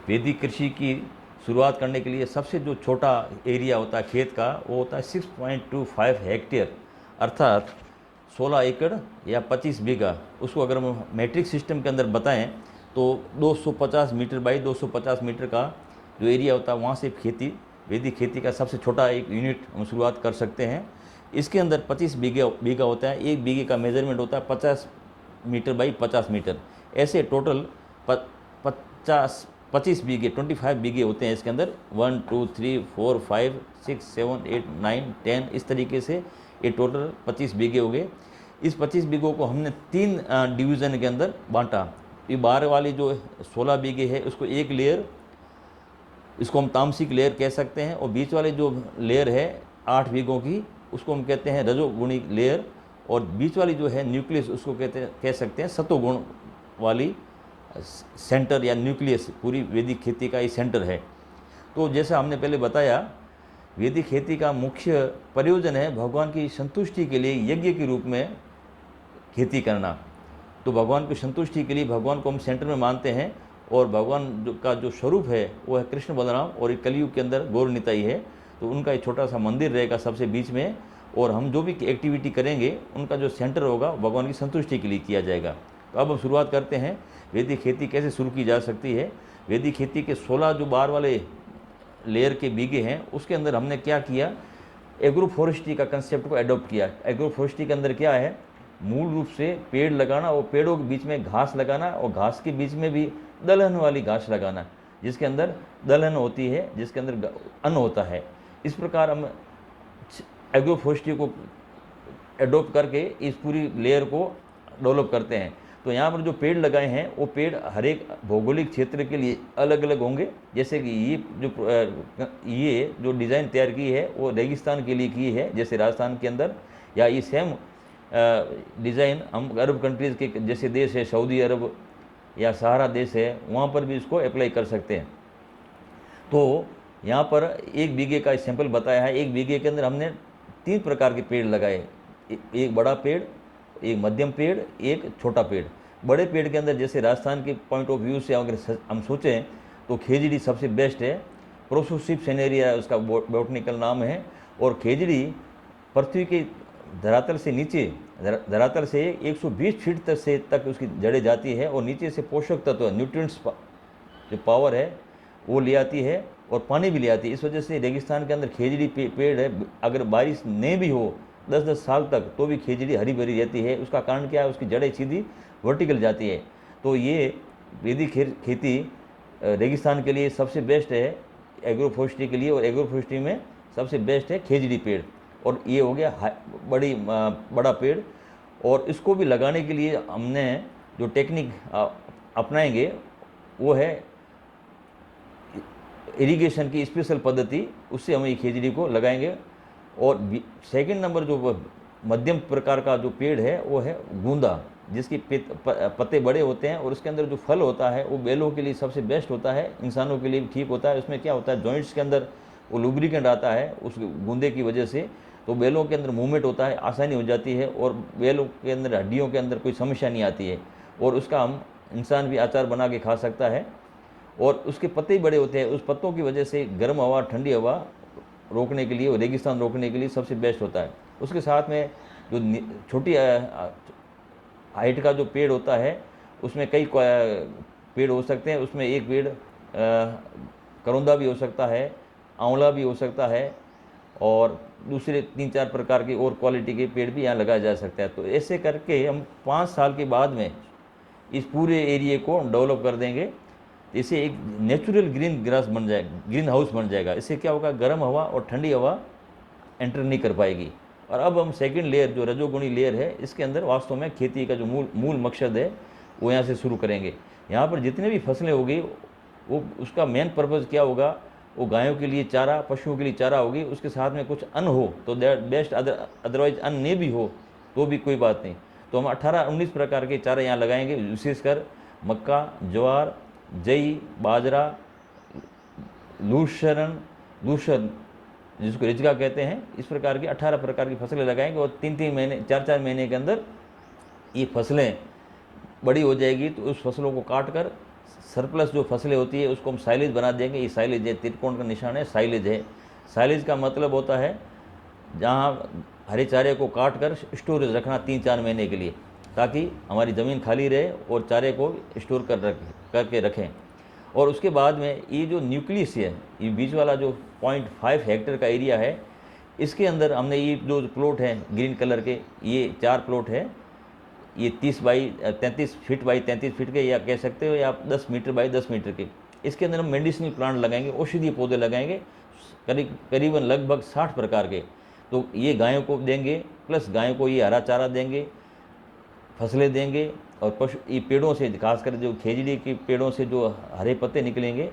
वैदिक कृषि की शुरुआत करने के लिए सबसे जो छोटा एरिया होता है खेत का, वो होता है 6.25 हेक्टेयर, अर्थात 16 एकड़ या 25 बीघा। उसको अगर हम मैट्रिक सिस्टम के अंदर बताएं तो 250 मीटर बाई 250 मीटर का जो एरिया होता है, वहाँ से खेती, वैदिक खेती का सबसे छोटा एक यूनिट हम शुरुआत कर सकते हैं। इसके अंदर 25 बीघा होता है। एक बीघे का मेजरमेंट होता है 50 मीटर बाई 50 मीटर। ऐसे टोटल 25 बीघे, 25 बीघे होते हैं इसके अंदर। 1 2 3 4 5 6 7 8 9 10, इस तरीके से ये टोटल 25 बीघे हो गए। इस 25 बीघों को हमने 3 डिवीज़न के अंदर बांटा। ये बाहर वाली जो 16 बीघे है उसको एक लेयर, इसको हम तामसिक लेयर कह सकते हैं, और बीच वाले जो लेयर है 8 बीघों की, उसको हम कहते हैं रजोगुणी लेयर, और बीच वाली जो है न्यूक्लियस, उसको कह सकते हैं सतोगुण वाली सेंटर या न्यूक्लियस। पूरी वैदिक खेती का ये सेंटर है। तो जैसा हमने पहले बताया, वैदिक खेती का मुख्य प्रयोजन है भगवान की संतुष्टि के लिए यज्ञ के रूप में खेती करना। तो भगवान की संतुष्टि के लिए भगवान को हम सेंटर में मानते हैं, और भगवान का जो स्वरूप है वो है कृष्ण बलराम, और एक कलयुग के अंदर गौर निताई है। तो उनका एक छोटा सा मंदिर रहेगा सबसे बीच में, और हम जो भी एक्टिविटी करेंगे उनका जो सेंटर होगा भगवान की संतुष्टि के लिए किया जाएगा। तो अब हम शुरुआत करते हैं, वैदिक खेती कैसे शुरू की जा सकती है। वैदिक खेती के 16 जो बाहर वाले लेयर के बीघे हैं, उसके अंदर हमने क्या किया, एग्रो फॉरेस्ट्री का कंसेप्ट को एडॉप्ट किया। एग्रो फॉरेस्ट्री के अंदर क्या है, मूल रूप से पेड़ लगाना, और पेड़ों के बीच में घास लगाना, और घास के बीच में भी दलहन वाली घास लगाना, जिसके अंदर दलहन होती है, जिसके अंदर अन्न होता है। इस प्रकार हम एग्रो फॉरेस्ट्री को एडॉप्ट करके इस पूरी लेयर को डेवलप करते हैं। तो यहाँ पर जो पेड़ लगाए हैं वो पेड़ हर एक भौगोलिक क्षेत्र के लिए अलग अलग होंगे। जैसे कि ये जो डिज़ाइन तैयार की है वो रेगिस्तान के लिए की है, जैसे राजस्थान के अंदर, या ये सेम डिज़ाइन हम अरब कंट्रीज़ के जैसे देश है सऊदी अरब या सहारा देश है, वहाँ पर भी इसको अप्लाई कर सकते हैं। तो यहाँ पर एक बीघे का सैंपल बताया है। एक बीघे के अंदर हमने 3 प्रकार के पेड़ लगाए, एक बड़ा पेड़, एक मध्यम पेड़, एक छोटा पेड़। बड़े पेड़ के अंदर जैसे राजस्थान के पॉइंट ऑफ व्यू से अगर हम सोचें तो खेजड़ी सबसे बेस्ट है। प्रोसोसिप सेनेरिया उसका बॉटनिकल नाम है, और खेजड़ी पृथ्वी के धरातल से नीचे, धरातल से 120 फीट तक उसकी जड़ें जाती है, और नीचे से पोषक तत्व न्यूट्रिएंट्स जो पावर है वो ले आती है, और पानी भी ले आती है। इस वजह से रेगिस्तान के अंदर खेजड़ी पेड़ है, अगर बारिश नहीं भी हो 10-10 साल तक तो भी खेजड़ी हरी भरी रहती है। उसका कारण क्या है, उसकी जड़ें सीधी वर्टिकल जाती है। तो ये वैदिक खेती रेगिस्तान के लिए सबसे बेस्ट है एग्रो फॉरेस्ट्री के लिए, और एग्रो फॉरेस्ट्री में सबसे बेस्ट है खेजड़ी पेड़। और ये हो गया बड़ा पेड़। और इसको भी लगाने के लिए हमने जो टेक्निक अपनाएंगे वो है इरिगेशन की स्पेशल पद्धति, उससे हम ये खेजड़ी को लगाएंगे। और सेकंड नंबर जो मध्यम प्रकार का जो पेड़ है वो है गूंदा, जिसकी पत्ते बड़े होते हैं, और उसके अंदर जो फल होता है वो बैलों के लिए सबसे बेस्ट होता है, इंसानों के लिए भी ठीक होता है। उसमें क्या होता है, जॉइंट्स के अंदर वो लुब्रिकेंट आता है उस गूंदे की वजह से, तो बैलों के अंदर मूवमेंट होता है, आसानी हो जाती है, और बैलों के अंदर हड्डियों के अंदर कोई समस्या नहीं आती है, और उसका हम इंसान भी अचार बना के खा सकता है। और उसके पत्ते ही बड़े होते हैं, उस पत्तों की वजह से गर्म हवा, ठंडी हवा रोकने के लिए, रेगिस्तान रोकने के लिए सबसे बेस्ट होता है। उसके साथ में जो छोटी हाइट का जो पेड़ होता है उसमें कई पेड़ हो सकते हैं। उसमें एक पेड़ करौंदा भी हो सकता है, आंवला भी हो सकता है, और दूसरे 3-4 प्रकार के और क्वालिटी के पेड़ भी यहाँ लगाया जा सकता है। तो ऐसे करके हम 5 साल के बाद में इस पूरे एरिए को डेवलप कर देंगे। इससे एक नेचुरल ग्रीन हाउस बन जाएगा। इससे क्या होगा, गर्म हवा और ठंडी हवा एंटर नहीं कर पाएगी। और अब हम सेकंड लेयर जो रजोगुणी लेयर है, इसके अंदर वास्तव में खेती का जो मूल मकसद है वो यहाँ से शुरू करेंगे। यहाँ पर जितने भी फसलें होगी वो उसका मेन पर्पज़ क्या होगा, वो गायों के लिए चारा, पशुओं के लिए चारा होगी, उसके साथ में कुछ अन्न हो तो दैट बेस्ट, अदरवाइज अन्न नहीं भी हो तो भी कोई बात नहीं। तो हम 18-19 प्रकार के चारा यहाँ लगाएंगे, विशेषकर मक्का, ज्वार, जई, बाजरा, लूसरन जिसको रिजगा कहते हैं, इस प्रकार की 18 प्रकार की फसलें लगाएंगे। और 3-3 महीने, 4-4 महीने के अंदर ये फसलें बड़ी हो जाएगी, तो उस फसलों को काट कर सरप्लस जो फसलें होती है उसको हम साइलेज बना देंगे। ये साइलेज है, त्रिकोण का निशान है, साइलेज है। साइलेज का मतलब होता है जहाँ हरे चारे को काट कर स्टोरेज रखना 3-4 महीने के लिए, ताकि हमारी ज़मीन खाली रहे और चारे को स्टोर करके रखें। और उसके बाद में ये जो न्यूक्लियस है, ये बीच वाला जो 0.5 हेक्टेयर का एरिया है, इसके अंदर हमने ये जो प्लॉट हैं ग्रीन कलर के, ये 4 प्लॉट है। ये 33 फीट बाई 33 फीट के, या कह सकते हो या आप 10 मीटर बाई 10 मीटर के। इसके अंदर हम मेडिसिनल प्लांट लगाएंगे, औषधीय पौधे लगाएंगे, करीबन लगभग 60 प्रकार के। तो ये गायों को देंगे, प्लस गायों को ये हरा चारा देंगे, फसलें देंगे। और पशु ये पेड़ों से, खासकर जो खेजड़ी के पेड़ों से जो हरे पत्ते निकलेंगे,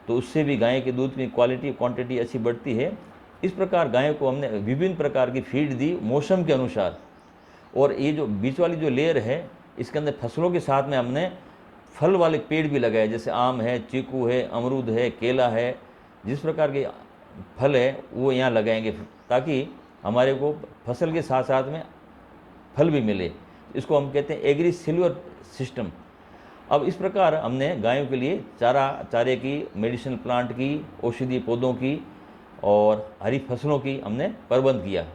तो उससे भी गाय के दूध की क्वालिटी क्वांटिटी अच्छी बढ़ती है। इस प्रकार गायों को हमने विभिन्न प्रकार की फीड दी मौसम के अनुसार। और ये जो बीच वाली जो लेयर है, इसके अंदर फसलों के साथ में हमने फल वाले पेड़ भी लगाए, जैसे आम है, चीकू है, अमरूद है, केला है। जिस प्रकार के फल है वो यहाँ लगाएंगे, ताकि हमारे को फसल के साथ साथ में फल भी मिले। इसको हम कहते हैं एग्री सिल्वर सिस्टम। अब इस प्रकार हमने गायों के लिए चारे की, मेडिसिनल प्लांट की, औषधीय पौधों की और हरी फसलों की हमने प्रबंध किया।